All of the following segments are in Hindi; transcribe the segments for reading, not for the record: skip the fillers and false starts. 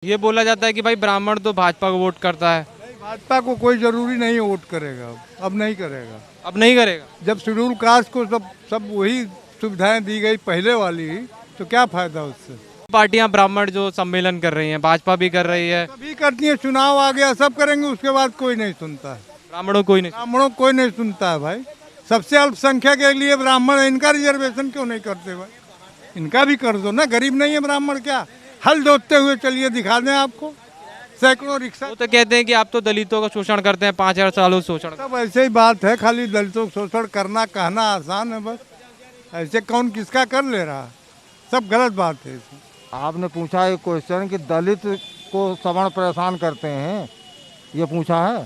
ये बोला जाता है कि भाई ब्राह्मण तो भाजपा को वोट करता है। भाजपा को कोई जरूरी नहीं वोट करेगा, अब नहीं करेगा। अब नहीं करेगा। जब शेड्यूल कास्ट को सब सब वही सुविधाएं दी गई पहले वाली, तो क्या फायदा उससे। पार्टियां ब्राह्मण जो सम्मेलन कर रही हैं, भाजपा भी कर रही है, सभी करती है, चुनाव आ गया सब करेंगे, उसके बाद कोई नहीं सुनता है। ब्राह्मणों को ही नहीं। ब्राह्मणों को कोई नहीं सुनता है भाई। सबसे अल्पसंख्यक के लिए ब्राह्मण है, इनका रिजर्वेशन क्यों नहीं करते भाई। इनका भी कर दो ना, गरीब नहीं है ब्राह्मण क्या। हल जोतते हुए चलिए, दिखा दें आपको सैकड़ों रिक्शा। वो तो कहते हैं कि आप तो दलितों का शोषण करते हैं, 5,000 सालों से शोषण। सब ऐसे ही बात है, खाली दलितों को शोषण करना कहना आसान है बस। ऐसे कौन किसका कर ले रहा है, सब गलत बात है इसमें। आपने पूछा एक क्वेश्चन कि दलित को सवर्ण परेशान करते हैं, ये पूछा है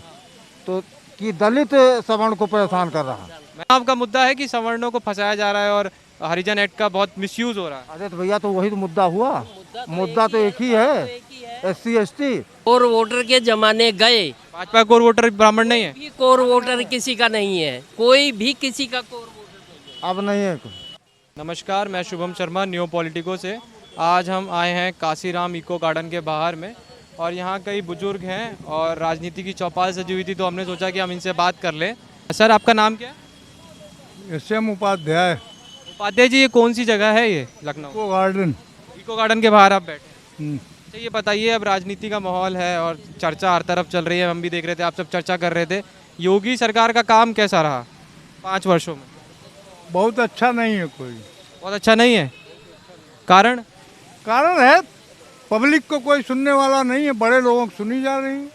तो कि दलित सवर्ण को परेशान कर रहा है। मैं आपका मुद्दा है कि सवर्णों को फंसाया जा रहा है और हरिजन एक्ट का बहुत मिसयूज हो रहा है। अरे तो भैया, तो वही तो मुद्दा हुआ। मुद्दा तो एक ही है, SC ST। कोर वोटर के जमाने गए। भाजपा कोर वोटर ब्राह्मण नहीं है। भी कोर वोटर किसी का नहीं है, कोई भी किसी का कोर वोटर नहीं है। अब नहीं है। नमस्कार, मैं शुभम शर्मा, न्यू पॉलिटिको से। आज हम आए हैं काशीराम इको गार्डन के बाहर में और यहाँ कई बुजुर्ग हैं और राजनीति की चौपाल सजी हुई थी, तो हमने सोचा कि हम इनसे बात कर लें। सर, आपका नाम क्या है? SM उपाध्याय। उपाध्याय जी, ये कौन सी जगह है ये लखनऊ? को गार्डन। इको गार्डन के बाहर आप बैठे। हम्म। अच्छा, ये बताइए, अब राजनीति का माहौल है और चर्चा हर तरफ चल रही है, हम भी देख रहे थे, आप सब चर्चा कर रहे थे। योगी सरकार का काम कैसा रहा 5 वर्षों में? बहुत अच्छा नहीं है कोई। बहुत अच्छा नहीं है। कारण? कारण है, पब्लिक को कोई सुनने वाला नहीं है, बड़े लोगों को सुनी जा रही है।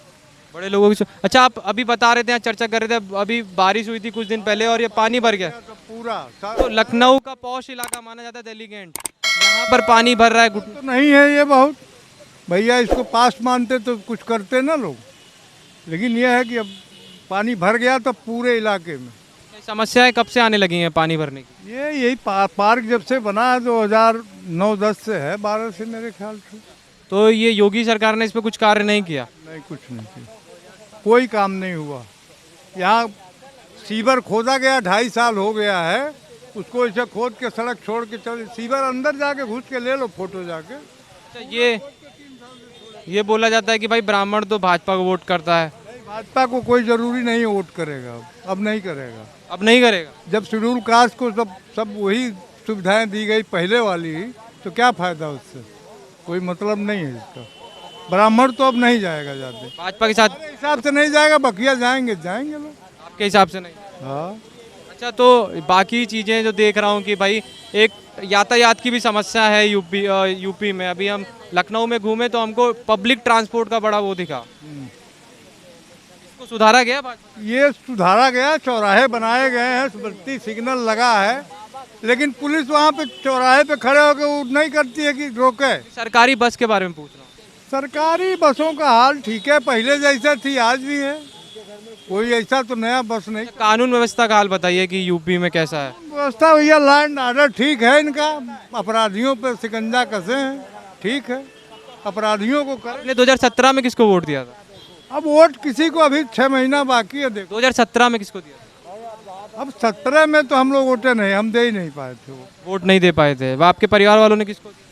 बड़े लोगों की अच्छा, आप अभी बता रहे थे, यहाँ चर्चा कर रहे थे, अभी बारिश हुई थी कुछ दिन पहले और ये पानी भर गया। तो पूरा तो लखनऊ का पॉश इलाका माना जाता है, दिल्ली कैंट, यहाँ पर पानी भर रहा है तो नहीं है ये बहुत। भैया इसको पास मानते तो कुछ करते ना लोग, लेकिन ये है कि अब पानी भर गया तो पूरे इलाके में। समस्याएं कब से आने लगी हैं पानी भरने की? यही पार्क जब से बना है 2009-10 से है, 12 से मेरे ख्याल से। तो ये योगी सरकार ने इस पर कुछ कार्य नहीं किया? नहीं, कुछ नहीं किया, कोई काम नहीं हुआ। यहाँ सीवर खोदा गया, 2.5 साल हो गया है, उसको ऐसे खोद के सड़क छोड़ के चल, सीवर अंदर जाके घुस के ले लो फोटो जाके। अच्छा, ये बोला जाता है कि भाई ब्राह्मण तो भाजपा को वोट करता है। भाजपा को कोई जरूरी नहीं वोट करेगा, अब नहीं करेगा। अब नहीं करेगा। जब शेड्यूल कास्ट को सब वही सुविधाएं दी गई पहले वाली, तो क्या फायदा उससे, कोई मतलब नहीं है इसका। ब्राह्मण तो अब नहीं जाएगा जाते, भाजपा के साथ मेरे हिसाब से नहीं जाएगा, बकिया जाएंगे लोग। आपके हिसाब से नहीं? हाँ। अच्छा, तो बाकी चीज़ें जो देख रहा हूँ कि भाई एक यातायात की भी समस्या है यूपी में। अभी हम लखनऊ में घूमे तो हमको पब्लिक ट्रांसपोर्ट का बड़ा वो दिखा। इसको सुधारा गया? ये सुधारा गया, चौराहे बनाए गए हैं, बत्ती सिग्नल लगा है, लेकिन पुलिस वहाँ पे चौराहे पे खड़े होकर वो नहीं करती है कि रोके। सरकारी बस के बारे में पूछ रहा हूँ। सरकारी बसों का हाल ठीक है, पहले जैसा थी आज भी है, कोई ऐसा तो नया बस नहीं। कानून व्यवस्था का हाल बताइए कि यूपी में कैसा है? व्यवस्था भैया, लॉ एंड ऑर्डर ठीक है इनका, अपराधियों पे शिकंजा कसे हैं, ठीक है, अपराधियों को कर। आपने 2017 में किसको वोट दिया था? अब वोट किसी को अभी 6 महीना बाकी है, देखो। 2017 में किसको दिया था? अब 17 में तो हम लोग वोटे नहीं, हम दे ही नहीं पाए थे वोट नहीं दे पाए थे। वह आपके परिवार वालों ने किसको दिया?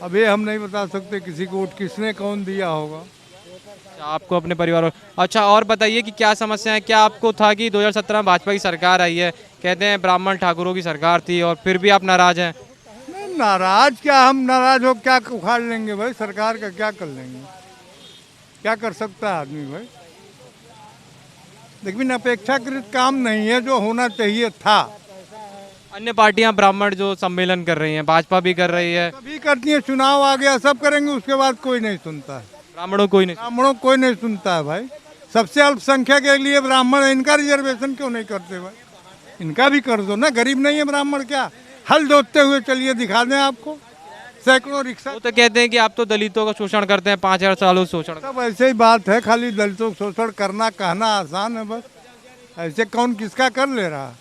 अब ये हम नहीं बता सकते किसी को वोट किसने कौन दिया होगा। अच्छा, आपको अपने परिवार वालों। अच्छा, और बताइए कि क्या समस्या है? क्या आपको था कि 2017 में भाजपा की सरकार आई है, कहते हैं ब्राह्मण ठाकुरों की सरकार थी, और फिर भी आप नाराज हैं? नहीं, नाराज क्या, हम नाराज हो क्या उखाड़ लेंगे भाई, सरकार का क्या कर लेंगे, क्या कर सकता है आदमी भाई। लेकिन अपेक्षाकृत काम नहीं है जो होना चाहिए था। अन्य पार्टियां ब्राह्मण जो सम्मेलन कर रही हैं, भाजपा भी कर रही है, सभी करती है, चुनाव आ गया सब करेंगे, उसके बाद कोई नहीं सुनता है। ब्राह्मणों कोई नहीं। ब्राह्मणों को कोई नहीं सुनता है भाई। सबसे अल्पसंख्यक के लिए ब्राह्मण है, इनका रिजर्वेशन क्यों नहीं करते भाई। इनका भी कर दो ना, गरीब नहीं है ब्राह्मण क्या। हल जोतते हुए चलिए, दिखा दें आपको सैकड़ों रिक्शा। वो तो कहते हैं कि आप तो दलितों का शोषण करते हैं, 5,000 सालों से शोषण। सब ऐसे ही बात है, खाली दलितों को शोषण करना कहना आसान है बस। ऐसे कौन किसका कर ले रहा है,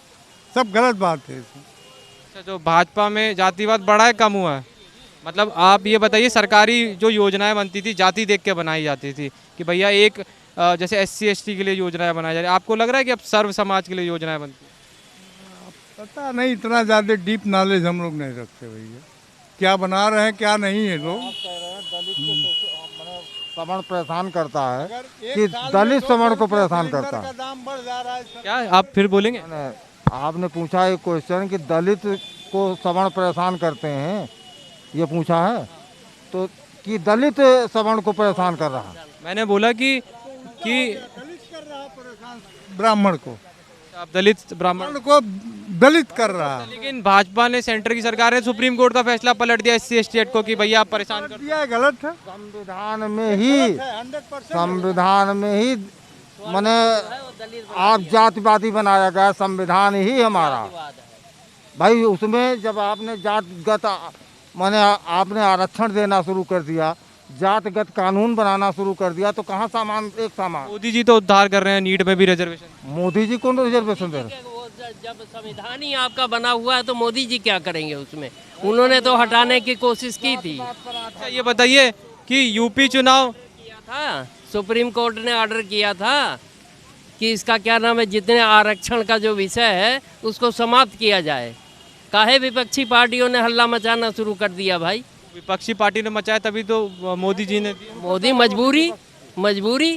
सब गलत बात है इसमें। अच्छा, जो भाजपा में जातिवाद बढ़ा है कम हुआ है? मतलब आप ये बताइए, सरकारी जो योजनाएं बनती थी जाति देख के बनाई जाती थी कि भैया एक जैसे SC ST के लिए योजनाएं बनाई जा रही है, आपको लग रहा है कि अब सर्व समाज के लिए योजनाएं बनती हैं? पता नहीं, इतना ज़्यादा डीप नॉलेज हम लोग नहीं रखते भैया, क्या बना रहे हैं क्या नहीं है लोग। सवर्ण परेशान करता है अगर एक कि साल में दलित 2 सवर्ण को रुपये परेशान सिलेंडर करता का है। दाम बढ़ जा रहा है क्या आप फिर बोलेंगे? आपने पूछा एक क्वेश्चन कि दलित को सवर्ण परेशान करते हैं, ये पूछा है, तो कि दलित सवर्ण को परेशान कर रहा है। मैंने बोला कि दलित कर रहा है परेशान ब्राह्मण को, आप दलित ब्राह्मण, ब्राह्मण को दलित कर रहा है। लेकिन भाजपा ने, सेंटर की सरकार ने सुप्रीम कोर्ट का फैसला पलट दिया SC ST एक्ट को कि भैया आप परेशान कर। दिया है, गलत है, संविधान में ही 100%। संविधान में ही माने आप जातिवादी बनाया गया, संविधान ही हमारा भाई। उसमें जब आपने जातगत माने आपने आरक्षण देना शुरू कर दिया, जातगत कानून बनाना शुरू कर दिया, तो कहाँ सामान एक सामान। मोदी जी तो उद्धार कर रहे हैं, नीट में भी रिजर्वेशन। मोदी जी कौन रिजर्वेशन दे रहे हैं? वो जब संविधान ही आपका बना हुआ है तो मोदी जी क्या करेंगे उसमें? उन्होंने तो हटाने की कोशिश की थी। अच्छा ये बताइए कि यूपी चुनाव, किया था, सुप्रीम कोर्ट ने ऑर्डर किया था कि इसका क्या नाम है, जितने आरक्षण का जो विषय है उसको समाप्त किया जाए। काहे विपक्षी पार्टियों ने हल्ला मचाना शुरू कर दिया भाई? विपक्षी पार्टी ने मचाया तभी तो मोदी जी ने दिया। मोदी मजबूरी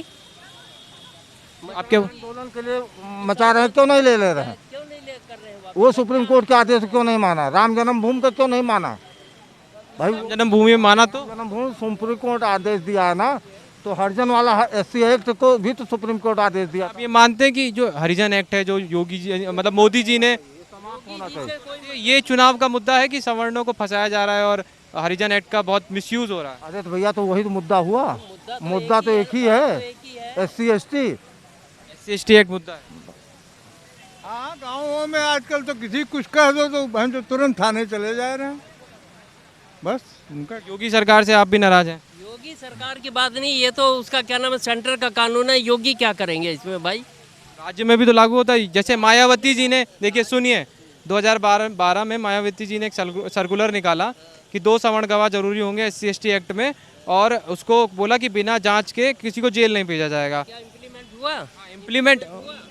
आपके आंदोलन के लिए मचा रहे हैं, क्यों नहीं ले रहे हैं? क्यों नहीं ले कर रहे हैं? वो सुप्रीम कोर्ट के आदेश क्यों नहीं माना? राम जन्मभूमि का क्यों नहीं माना भाई? जन्मभूमि में माना तो जन्मभूमि सुप्रीम कोर्ट आदेश दिया है ना, तो हरिजन वाला SC एक्ट को भी तो सुप्रीम कोर्ट आदेश दिया। आप ये मानते हैं कि जो हरिजन एक्ट है, जो योगी जी मतलब मोदी जी ने, होना चाहिए। ये चुनाव का मुद्दा है कि सवर्णों को फंसाया जा रहा है और हरिजन एक्ट का बहुत मिसयूज हो रहा है। अरे तो भैया, तो वही तो मुद्दा हुआ। मुद्दा तो एक ही है, SC ST। SC ST act मुद्दा है। हाँ, गाँवों में आजकल तो किसी कुछ कह दो तो बहन तो तुरंत थाने चले जा रहे हैं। बस उनका योगी सरकार से आप भी नाराज हैं? योगी सरकार की बात नहीं, ये तो उसका क्या नाम है, सेंटर का कानून है। योगी क्या करेंगे इसमें भाई? राज्य में भी तो लागू होता है। जैसे मायावती जी ने, देखिए सुनिए, 2012 में मायावती जी ने एक सर्कुलर निकाला कि 2 सवर्ण गवाह जरूरी होंगे SC ST एक्ट में, और उसको बोला कि बिना जांच के किसी को जेल नहीं भेजा जाएगा। क्या इम्प्लीमेंट हुआ?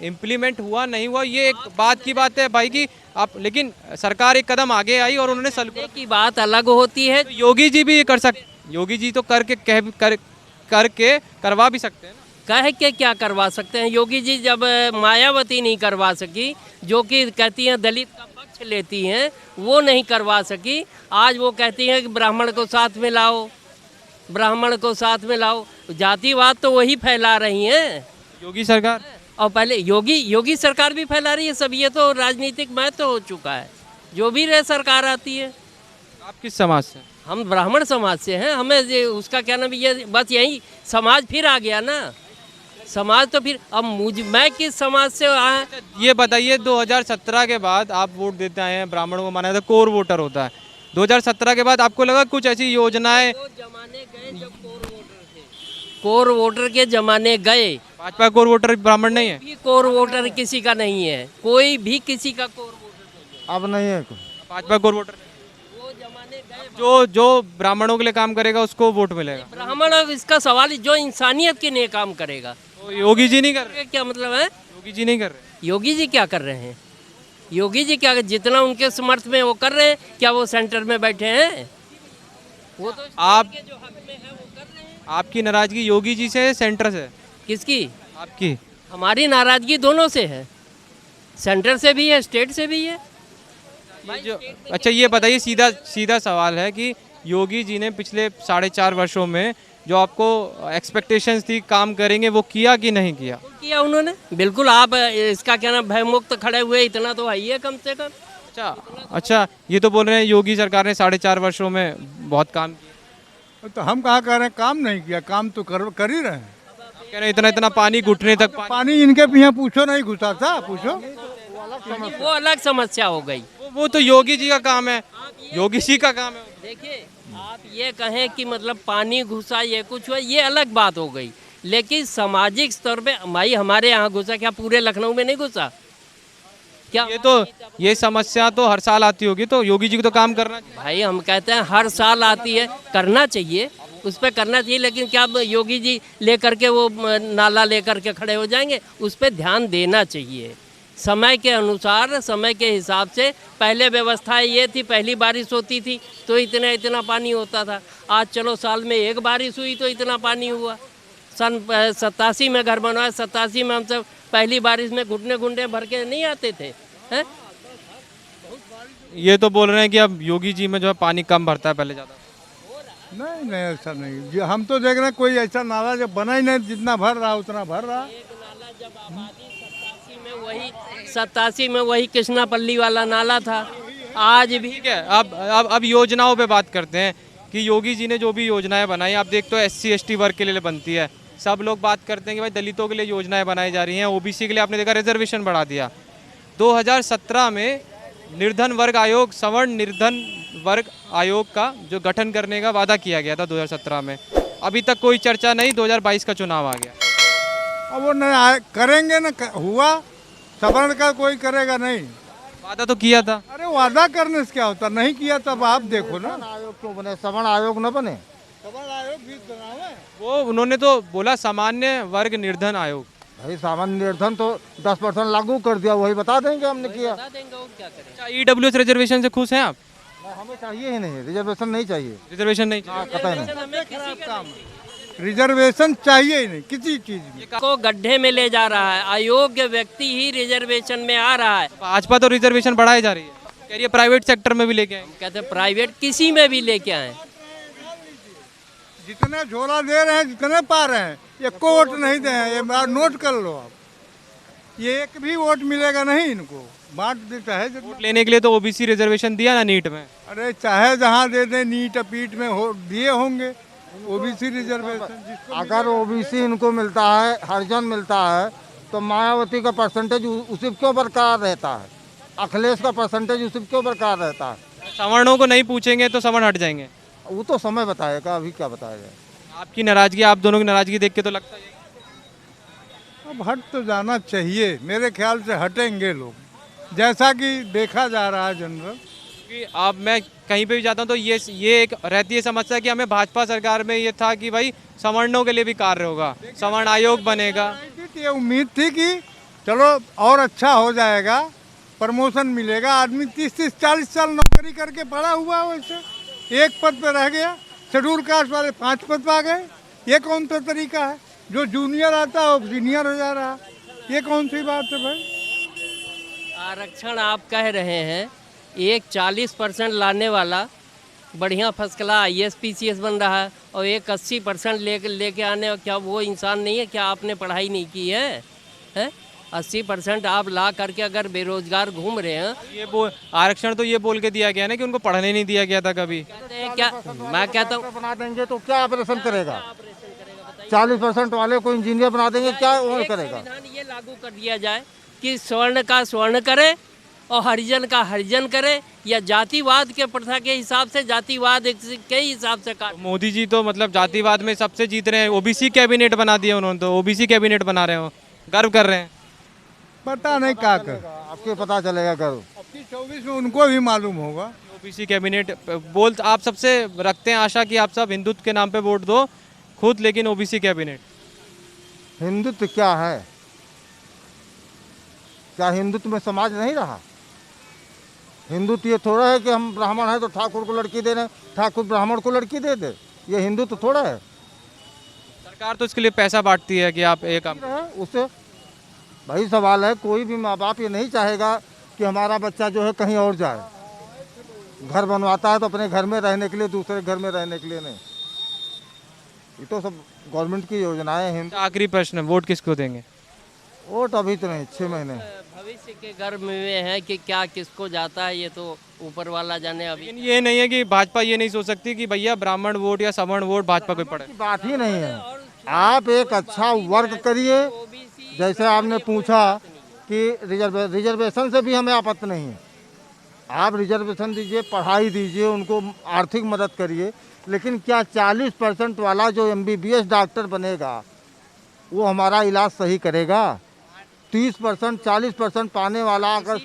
इम्प्लीमेंट हुआ नहीं हुआ ये एक बात की बात है भाई कि आप, लेकिन सरकार एक कदम आगे आई और उन्होंने करने की बात अलग होती है। योगी जी भी ये कर सकते, योगी जी तो करके करवा भी सकते हैं ना। कह के क्या करवा सकते हैं? योगी जी जब मायावती नहीं करवा सकी, जो कि कहती हैं दलित का पक्ष लेती हैं, वो नहीं करवा सकी, आज वो कहती हैं कि ब्राह्मण को साथ में लाओ, ब्राह्मण को साथ में लाओ। जातिवाद तो वही फैला रही हैं, योगी सरकार। और पहले योगी सरकार भी फैला रही है सब। ये तो राजनीतिक महत्व हो चुका है, जो भी रहे सरकार आती है। आप किस समाज से? हम ब्राह्मण समाज से हैं, हमें उसका क्या नाम, ये बस यही समाज फिर आ गया ना। समाज तो फिर अब मैं किस समाज से आया? ये बताइए 2017 के बाद आप वोट देते आए हैं, ब्राह्मणों को माना जाता है कोर वोटर होता है। 2017 के बाद आपको लगा कुछ ऐसी योजनाएं? वो जमाने गए जब कोर वोटर के जमाने गए। भाजपा कोर वोटर ब्राह्मण नहीं है? भी कोर वोटर किसी का नहीं है, कोई भी किसी का कोर वोटर नहीं अब नहीं है कोई। भाजपा कोर वोटर है। वो जमाने गए। जो ब्राह्मणों के लिए काम करेगा उसको वोट मिलेगा। ब्राह्मण, अब इसका सवाल ही, जो इंसानियत के लिए काम करेगा। तो योगी जी नहीं कर रहे? क्या मतलब है? योगी जी नहीं कर रहे? योगी जी क्या कर रहे हैं? योगी जी क्या, जितना उनके समर्थ में वो कर रहे हैं। क्या वो सेंटर में बैठे हैं? वो तो आप, के जो हक में है वो कर रहे हैं। आपकी नाराजगी योगी जी से, सेंटर से? किसकी? आपकी। हमारी नाराजगी दोनों से है, सेंटर से भी है, स्टेट से भी है। अच्छा ये बताइए, सीधा सवाल है कि योगी जी ने पिछले 4.5 वर्षों में जो आपको एक्सपेक्टेशंस थी काम करेंगे, वो किया कि नहीं किया? किया उन्होंने, बिल्कुल। आप इसका क्या नाम, भयमुक्त खड़े हुए, इतना तो है ही है कम से कम। अच्छा ये तो बोल रहे हैं योगी सरकार ने 4.5 वर्षों में बहुत काम किया। तो हम कहाँ कह रहे हैं काम नहीं किया? काम तो कर ही रहे हैं। कह रहे हैं इतना पानी घुटने तक पानी इनके भी यहाँ पूछो, नहीं घुसा था, पूछो। वो अलग समस्या हो गई। वो तो योगी जी का काम है, योगी जी का काम है। देखिए, आप ये कहें कि मतलब पानी घुसा, ये कुछ हुआ, ये अलग बात हो गई। लेकिन सामाजिक स्तर पे भाई हमारे यहाँ घुसा, क्या पूरे लखनऊ में नहीं घुसा? क्या ये समस्या तो हर साल आती होगी, तो योगी जी को तो काम करना चाहिए। भाई हम कहते हैं हर साल आती है, करना चाहिए, उस पर करना चाहिए। लेकिन क्या योगी जी लेकर के वो नाला लेकर के खड़े हो जाएंगे? उस पर ध्यान देना चाहिए। समय के अनुसार, समय के हिसाब से। पहले व्यवस्था ये थी, पहली बारिश होती थी तो इतना इतना पानी होता था। आज चलो साल में एक बारिश हुई तो इतना पानी हुआ। सन 87 में घर बनवाया, 87 में हम सब पहली बारिश में घुटने घुटने भर के नहीं आते थे, हैं? ये तो बोल रहे हैं कि अब योगी जी में जो है पानी कम भरता है, पहले ज़्यादा। नहीं नहीं, ऐसा नहीं जी, हम तो देख रहे हैं कोई ऐसा नाला जब बना ही नहीं, जितना भर रहा उतना भर रहा। एक नाला जब आबादी 87 में वही कृष्णापल्ली वाला नाला था। आज भी ठीक है, अब योजनाओं पे बात करते हैं कि योगी जी ने जो भी योजनाएं बनाई, आप देखते हो SC ST वर्ग के लिए बनती है। सब लोग बात करते हैं कि भाई दलितों के लिए योजनाएं बनाई जा रही हैं, OBC के लिए आपने देखा रिजर्वेशन बढ़ा दिया। 2017 में निर्धन वर्ग आयोग, सवर्ण निर्धन वर्ग आयोग का जो गठन करने का वादा किया गया था 2017 में, अभी तक कोई चर्चा नहीं। 2022 का चुनाव आ गया। अब वो नहीं करेंगे ना, हुआ सवर्ण का कोई करेगा नहीं। वादा तो किया था। अरे वादा करने से क्या होता, नहीं किया तब आप देखो ना। आयोग क्यों बने? सवर्ण आयोग न बने? सवर्ण आयोग भी बनावे। वो उन्होंने तो बोला सामान्य वर्ग निर्धन आयोग। भाई सामान्य निर्धन तो 10% लागू कर दिया, वही बता देंगे हमने किया। बता देंगे वो क्या करें। अच्छा, EWS रिजर्वेशन से खुश हैं आप? हमें चाहिए ही नहीं, रिजर्वेशन नहीं चाहिए। रिजर्वेशन नहीं चाहिए। कतई नहीं। हमें किसी का नहीं। रिजर्वेशन चाहिए ही नहीं किसी चीज में। को गड्ढे में ले जा रहा है। अयोग्य व्यक्ति ही रिजर्वेशन में आ रहा है। भाजपा तो रिजर्वेशन बढ़ाई जा रही है, कह रही है प्राइवेट सेक्टर में भी लेके आएंगे। कहते हैं प्राइवेट किसी में भी लेके आए। जितने झोला दे रहे हैं, जितने पा रहे हैं, एक को वोट नहीं दे हैं। ये बात नोट कर लो आप, ये एक भी वोट मिलेगा नहीं इनको। बांट देता है जितना। वोट लेने के लिए तो OBC रिजर्वेशन दिया ना नीट में। अरे चाहे जहाँ दे दें, नीट पीठ में हो दिए होंगे OBC रिजर्वेशन जिसको। अगर OBC इनको मिलता है, हरिजन मिलता है, तो मायावती का परसेंटेज उसी क्यों बरकरार रहता है? अखिलेश का परसेंटेज उसी क्यों बरकरार रहता है? सवर्णों को नहीं पूछेंगे तो सवर्ण हट जाएंगे। वो तो समय बताएगा, अभी क्या बताएगा। आपकी नाराजगी, आप दोनों की नाराजगी देख के तो लगता है अब हट तो जाना चाहिए, मेरे ख्याल से हटेंगे लोग, जैसा कि देखा जा रहा है जनरल। कि अब मैं कहीं पे भी जाता हूँ तो ये एक रहती है समस्या कि हमें भाजपा सरकार में ये था कि भाई सवर्णों के लिए भी कार्य होगा, सवर्ण आयोग बनेगा। ये उम्मीद थी कि चलो और अच्छा हो जाएगा, प्रमोशन मिलेगा। आदमी 30-40 साल नौकरी करके पड़ा हुआ, वैसे एक पद पे रह गया। शेड्यूल कास्ट वाले 5 पद पे आ गए। ये कौन सा तरीका है? जो जूनियर आता है वो सीनियर हो जा रहा, ये कौन सी बात है भाई? आरक्षण आप कह रहे हैं, एक 40% लाने वाला बढ़िया फर्स्ट क्लास IAS PCS बन रहा है, और एक 80% लेके आने, क्या वो इंसान नहीं है? क्या आपने पढ़ाई नहीं की है? हैं? 80% आप ला करके अगर बेरोजगार घूम रहे हैं। ये आरक्षण तो ये बोल के दिया गया ना कि उनको पढ़ने नहीं दिया गया था कभी। कहते हैं क्या, मैं कहता हूँ बना देंगे तो क्या ऑपरेशन करेगा? 40% वाले को इंजीनियर बना देंगे, क्या वो करेगा? संविधान ये लागू कर दिया जाए कि स्वर्ण का स्वर्ण करे और हरिजन का हरिजन करे, या जातिवाद के प्रथा के हिसाब से, जातिवाद के हिसाब से मोदी जी तो मतलब जातिवाद में सबसे जीत रहे हैं। OBC कैबिनेट बना दिया उन्होंने, तो OBC कैबिनेट बना रहे हो, गर्व कर रहे हैं। पता नहीं क्या कर। आपके पता चलेगा करो। 24 में उनको भी मालूम होगा। OBC कैबिनेट बोल, आप सबसे रखते हैं आशा कि आप सब हिंदुत्व के नाम पे वोट दो खुद, लेकिन OBC कैबिनेट। हिंदुत्व क्या है? क्या हिंदुत्व में समाज नहीं रहा? हिंदुत्व ये थोड़ा है कि हम ब्राह्मण हैं तो ठाकुर को लड़की दे रहे हैं, ठाकुर ब्राह्मण को लड़की दे दे। ये हिंदुत्व थोड़ा है। सरकार तो इसके लिए पैसा बांटती है कि आप एक काम। उससे भाई सवाल है, कोई भी माँ बाप ये नहीं चाहेगा कि हमारा बच्चा जो है कहीं और जाए। घर बनवाता है तो अपने घर में रहने के लिए, दूसरे घर में रहने के लिए नहीं। ये तो सब गवर्नमेंट की योजनाएं हैं। आखिरी प्रश्न, वोट किसको देंगे? वोट अभी तो नहीं, 6 महीने। भविष्य के गर्भ में है कि क्या किसको जाता है, ये तो ऊपर वाला जाने। अभी लेकिन ये नहीं है कि भाजपा ये नहीं सोच सकती कि भैया ब्राह्मण वोट या सवर्ण वोट भाजपा को पड़े। बात ही नहीं है। आप एक अच्छा वर्क करिए, जैसे आपने पूछा कि रिजर्वेशन से भी हमें आपत्ति नहीं है। आप रिजर्वेशन दीजिए, पढ़ाई दीजिए, उनको आर्थिक मदद करिए, लेकिन क्या 40% वाला जो MBBS डॉक्टर बनेगा वो हमारा इलाज सही करेगा? 30% 40% पाने वाला अगर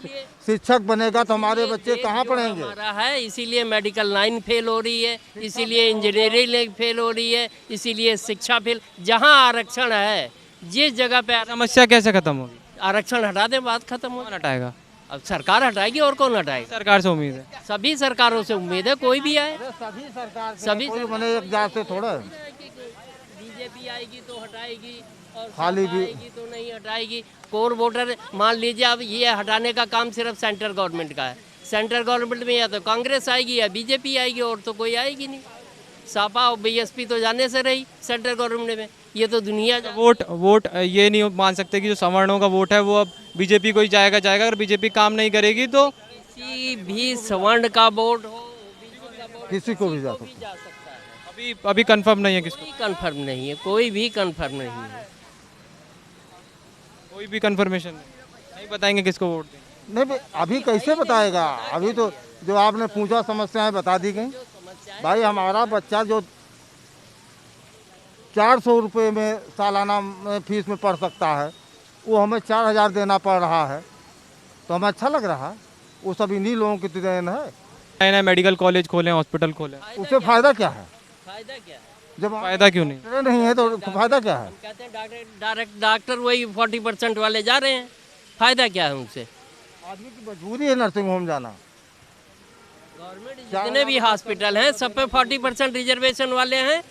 शिक्षक बनेगा तो हमारे बच्चे कहाँ पढ़ेंगे? हमारा है, इसीलिए मेडिकल लाइन फेल हो रही है, इसीलिए इंजीनियरिंग फेल हो रही है, इसीलिए शिक्षा फेल। जहाँ आरक्षण है जिस जगह पे समस्या कैसे खत्म होगी? आरक्षण हटा दें, बात खत्म हो। कौन हटाएगा? अब सरकार हटाएगी और कौन हटाएगा? सरकार से उम्मीद है। सभी सरकारों से उम्मीद है, कोई भी आए। सभी सरकार सभी कोई मैंने एक जात से थोड़ा है। बीजेपी आएगी तो हटाएगी और खाली सपा भी- आएगी तो नहीं हटाएगी। कोर वोटर मान लीजिए, अब ये हटाने का काम सिर्फ सेंट्रल गवर्नमेंट का है। सेंट्रल गवर्नमेंट में या तो कांग्रेस आएगी या बीजेपी आएगी, और तो कोई आएगी नहीं। सपा और बीएसपी तो जाने से रही सेंट्रल गवर्नमेंट में, ये तो दुनिया वोट ये नहीं मान सकते कि जो सवर्णों का वोट है वो अब बीजेपी को ही जाएगा। अगर बीजेपी काम नहीं करेगी तो किसी भी सवर्ण का वोट हो, ओबीसी का वोट किसी को भी जा सकता जा सकता है। अभी कंफर्म नहीं है किसको, कोई कंफर्म नहीं है, कोई भी कंफर्म नहीं है। कोई भी कंफर्मेशन नहीं बताएंगे किसको वोट दें। नहीं भाई, अभी कैसे बताएगा? अभी तो जो आपने पूछा समस्याएं बता दी गई। भाई हमारा बच्चा जो 400 रुपये में सालाना में फीस में पढ़ सकता है, वो हमें 4000 देना पड़ रहा है, तो हमें अच्छा लग रहा है? वो सब इन्हीं लोगों की देन है। नए नए मेडिकल कॉलेज खोलें, हॉस्पिटल खोलें, उससे फायदा क्या है? फायदा क्या है? जब फायदा क्यों नहीं? डॉक्टर नहीं है तो फायदा क्या है? कहते हैं डॉक्टर वही 40% वाले जा रहे हैं, फायदा क्या है उनसे? आदमी की मजबूरी है नर्सिंग होम जाना। गवर्नमेंट जितने भी हॉस्पिटल हैं सब पे 40% रिजर्वेशन वाले हैं।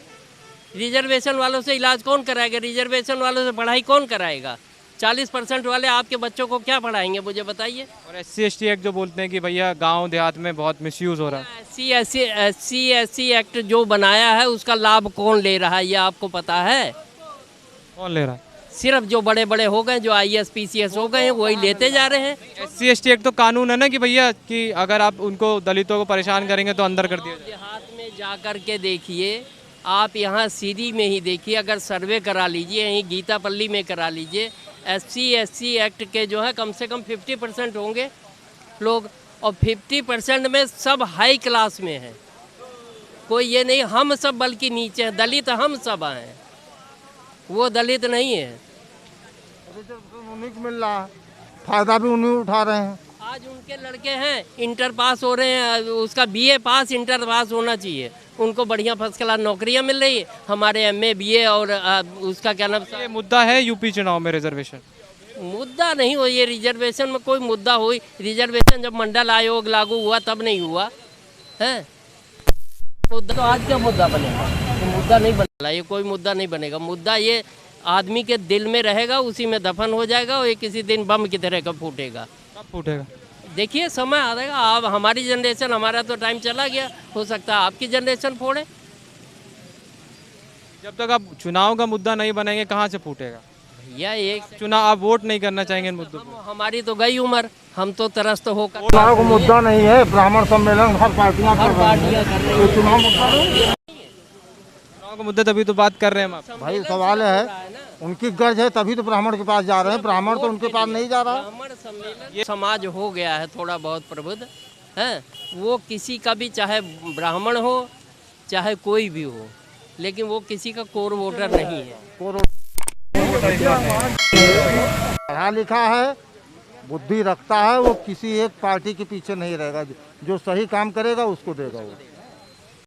रिजर्वेशन वालों से इलाज कौन कराएगा? रिजर्वेशन वालों से पढ़ाई कौन कराएगा? 40% वाले आपके बच्चों को क्या पढ़ाएंगे, मुझे बताइए। और SC/ST एक्ट जो बोलते हैं कि भैया गांव देहात में बहुत मिसयूज हो रहा है। SC/ST एक्ट जो बनाया है उसका लाभ कौन ले रहा है, ये आपको पता है? कौन ले रहा है? सिर्फ जो बड़े बड़े हो गए, जो IAS PCS हो गए हैं, वही लेते जा रहे हैं। SC/ST एक्ट तो कानून है ना कि भैया कि अगर आप उनको दलितों को परेशान करेंगे तो अंदर कर दिया जाए। देहात में जा कर के देखिए, आप यहाँ सीधी में ही देखिए, अगर सर्वे करा लीजिए, यहीं गीतापल्ली में करा लीजिए, SC/ST एक्ट के जो है कम से कम 50% होंगे लोग, और 50% में सब हाई क्लास में हैं। कोई ये नहीं हम सब बल्कि नीचे हैं, दलित हम सब हैं, वो दलित नहीं है। उन्हीं को मिल रहा है, फायदा भी उन्हीं उठा रहे हैं। आज उनके लड़के हैं इंटर पास हो रहे हैं, उसका BA पास इंटर पास होना चाहिए, उनको बढ़िया फर्स्ट क्लास नौकरियां मिल रही है। हमारे MA BA और उसका क्या नाम, ये मुद्दा है यूपी चुनाव में रिजर्वेशन। मुद्दा नहीं हो, ये रिजर्वेशन में कोई मुद्दा हुई? रिजर्वेशन जब मंडल आयोग लागू हुआ तब नहीं हुआ है? मुद्दा तो आज क्या मुद्दा बनेगा? ये मुद्दा नहीं बनेगा, ये कोई मुद्दा नहीं बनेगा। मुद्दा ये आदमी के दिल में रहेगा, उसी में दफन हो जाएगा, और ये किसी दिन बम की तरह का फूटेगा। कब फूटेगा? देखिए समय आ जाएगा। अब हमारी जनरेशन, हमारा तो टाइम चला गया, हो सकता है आपकी जनरेशन फोड़े। जब तक आप चुनाव का मुद्दा नहीं बनाएंगे कहाँ से फूटेगा? भैया एक चुनाव आप वोट नहीं करना चाहेंगे इन मुद्दों पर। हमारी तो गई उम्र, हम तो त्रस्त होकर चुनाव का मुद्दा नहीं है, ब्राह्मण सम्मेलन हर पार्टियां कर रही पार्टियां कर रही हैं। ये चुनाव मुद्दा नहीं है। चुनाव का मुद्दा तभी तो बात कर रहे हैं हम आप। भाई सवाल है, उनकी गर्ज है तभी तो ब्राह्मण के पास जा रहे हैं, ब्राह्मण तो उनके पास नहीं जा रहा। ब्राह्मण सम्मेलन समाज हो गया है थोड़ा बहुत प्रबुद्ध है, वो किसी का भी, चाहे ब्राह्मण हो चाहे कोई भी हो, लेकिन वो किसी का कोर वोटर नहीं है। पढ़ा लिखा है, बुद्धि रखता है, वो किसी एक पार्टी के पीछे नहीं रहेगा। जो सही काम करेगा उसको देगा वो।